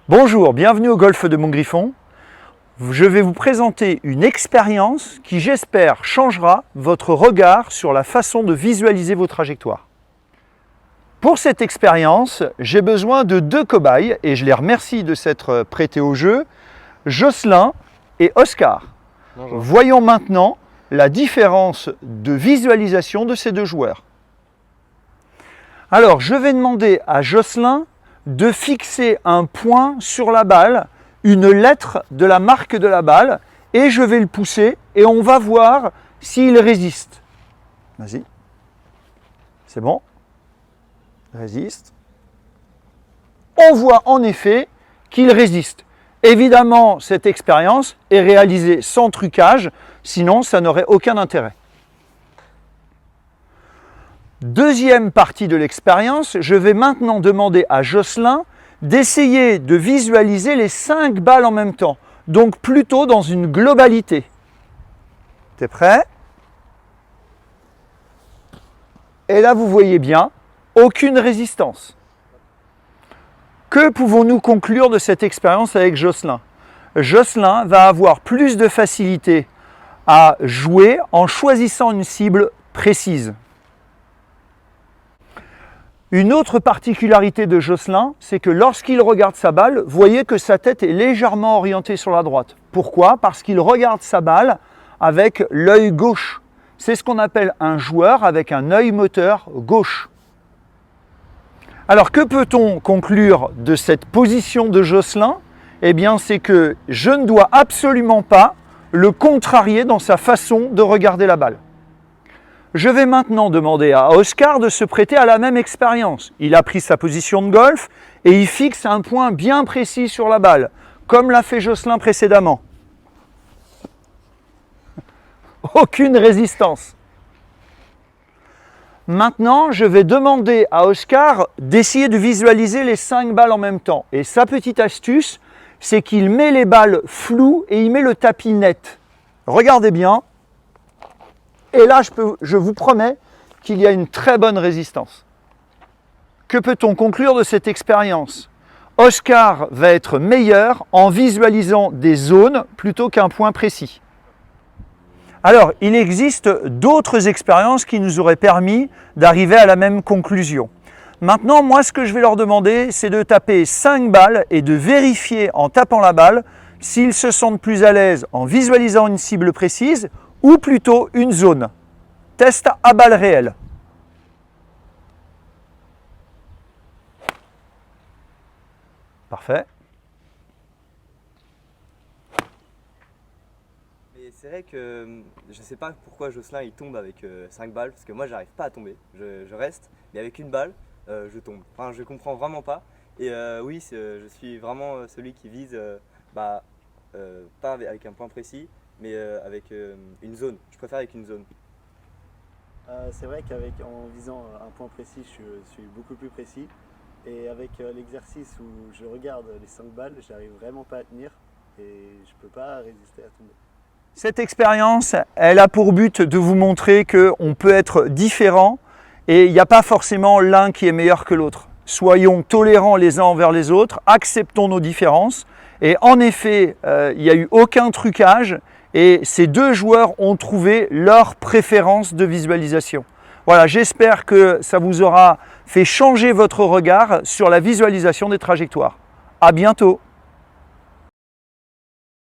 Bonjour, bienvenue au Golf de Montgriffon. Je vais vous présenter une expérience qui, j'espère, changera votre regard sur la façon de visualiser vos trajectoires. Pour cette expérience, j'ai besoin de deux cobayes et je les remercie de s'être prêtés au jeu, Jocelyn et Oscar. Bonjour. Voyons maintenant la différence de visualisation de ces deux joueurs. Alors, je vais demander à Jocelyn de fixer un point sur la balle, une lettre de la marque de la balle, et je vais le pousser et on va voir s'il résiste. Vas-y. C'est bon. Résiste. On voit en effet qu'il résiste. Évidemment, cette expérience est réalisée sans trucage, sinon ça n'aurait aucun intérêt. Deuxième partie de l'expérience, je vais maintenant demander à Jocelyn d'essayer de visualiser les 5 balles en même temps, donc plutôt dans une globalité. T'es prêt? Et là, vous voyez bien, aucune résistance. Que pouvons-nous conclure de cette expérience avec Jocelyn? Jocelyn va avoir plus de facilité à jouer en choisissant une cible précise. Une autre particularité de Jocelyn, c'est que lorsqu'il regarde sa balle, vous voyez que sa tête est légèrement orientée sur la droite. Pourquoi? Parce qu'il regarde sa balle avec l'œil gauche. C'est ce qu'on appelle un joueur avec un œil moteur gauche. Alors que peut-on conclure de cette position de Jocelyn? Eh bien, c'est que je ne dois absolument pas le contrarier dans sa façon de regarder la balle. Je vais maintenant demander à Oscar de se prêter à la même expérience. Il a pris sa position de golf et il fixe un point bien précis sur la balle, comme l'a fait Jocelyn précédemment. Aucune résistance. Maintenant, je vais demander à Oscar d'essayer de visualiser les 5 balles en même temps. Et sa petite astuce, c'est qu'il met les balles floues et il met le tapis net. Regardez bien. Et là, je vous promets qu'il y a une très bonne résistance. Que peut-on conclure de cette expérience? Oscar va être meilleur en visualisant des zones plutôt qu'un point précis. Alors, il existe d'autres expériences qui nous auraient permis d'arriver à la même conclusion. Maintenant, moi, ce que je vais leur demander, c'est de taper 5 balles et de vérifier en tapant la balle s'ils se sentent plus à l'aise en visualisant une cible précise ou plutôt une zone. Test à balles réelles. Parfait. Mais c'est vrai que je sais pas pourquoi Jocelyn il tombe avec 5 balles, parce que moi j'arrive pas à tomber, je reste, mais avec une balle, je tombe. Enfin, je comprends vraiment pas. Et oui, je suis vraiment celui qui vise, pas avec un point précis, mais avec une zone. Je préfère avec une zone. C'est vrai qu'en visant un point précis, je suis beaucoup plus précis. Et avec l'exercice où je regarde les 5 balles, j'arrive vraiment pas à tenir et je peux pas résister à tomber. Cette expérience, elle a pour but de vous montrer qu'on peut être différent et il n'y a pas forcément l'un qui est meilleur que l'autre. Soyons tolérants les uns envers les autres, acceptons nos différences. Et en effet, il n'y a eu aucun trucage et ces deux joueurs ont trouvé leur préférence de visualisation. Voilà, j'espère que ça vous aura fait changer votre regard sur la visualisation des trajectoires. À bientôt!